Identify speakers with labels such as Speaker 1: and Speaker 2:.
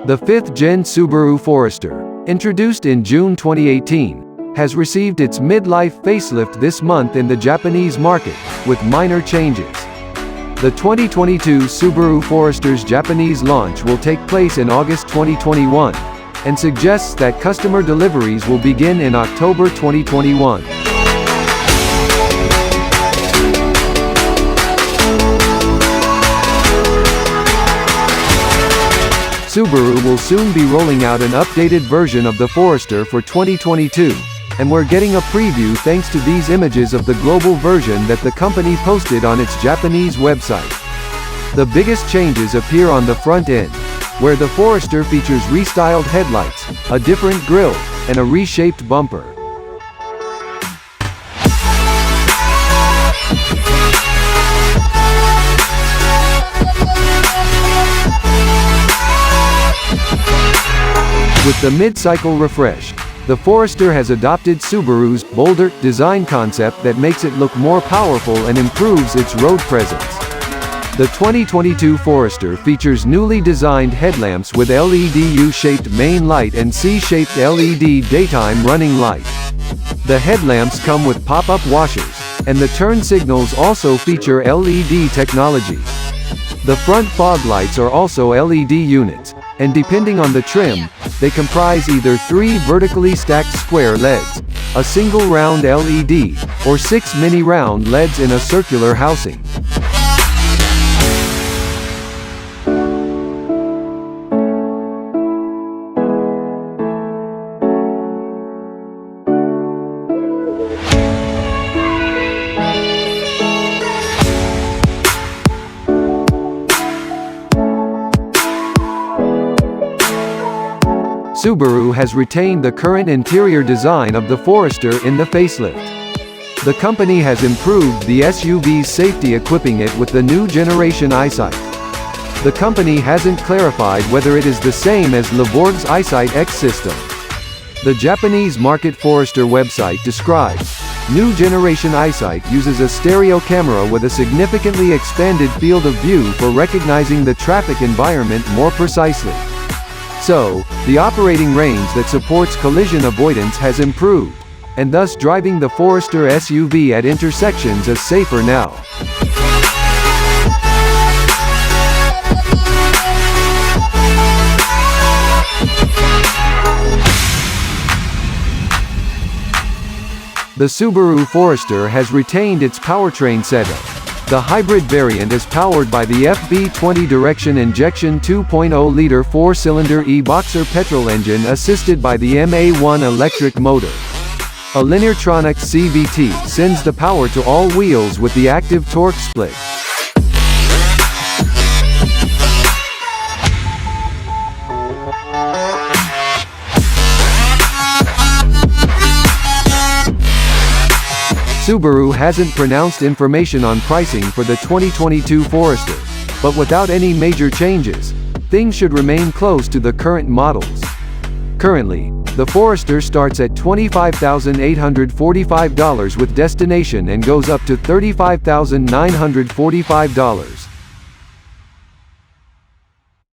Speaker 1: The 5th-gen Subaru Forester, introduced in June 2018, has received its mid-life facelift this month in the Japanese market, with minor changes. The 2022 Subaru Forester's Japanese launch will take place in August 2021, and suggests that customer deliveries will begin in October 2021. Subaru will soon be rolling out an updated version of the Forester for 2022, and we're getting a preview thanks to these images of the global version that the company posted on its Japanese website. The biggest changes appear on the front end, where the Forester features restyled headlights, a different grille, and a reshaped bumper. With the mid-cycle refresh, the Forester has adopted Subaru's bolder design concept that makes it look more powerful and improves its road presence. The 2022 Forester features newly designed headlamps with LED U-shaped main light and C-shaped LED daytime running light. The headlamps come with pop-up washers, and the turn signals also feature LED technology. The front fog lights are also LED units, and depending on the trim, they comprise either 3 vertically stacked square LEDs, a single round LED, or 6 mini round LEDs in a circular housing. Subaru has retained the current interior design of the Forester in the facelift. The company has improved the SUV's safety, equipping it with the new generation EyeSight. The company hasn't clarified whether it is the same as Levorg's EyeSight X system. The Japanese market Forester website describes, "New generation EyeSight uses a stereo camera with a significantly expanded field of view for recognizing the traffic environment more precisely." So, the operating range that supports collision avoidance has improved, and thus driving the Forester SUV at intersections is safer now. The Subaru Forester has retained its powertrain setup. The hybrid variant is powered by the FB20 Direction Injection 2.0-liter 4-cylinder E-Boxer petrol engine assisted by the MA1 electric motor. A Lineartronic CVT sends the power to all wheels with the active torque split. Subaru hasn't pronounced information on pricing for the 2022 Forester, but without any major changes, things should remain close to the current models. Currently, the Forester starts at $25,845 with destination and goes up to $35,945.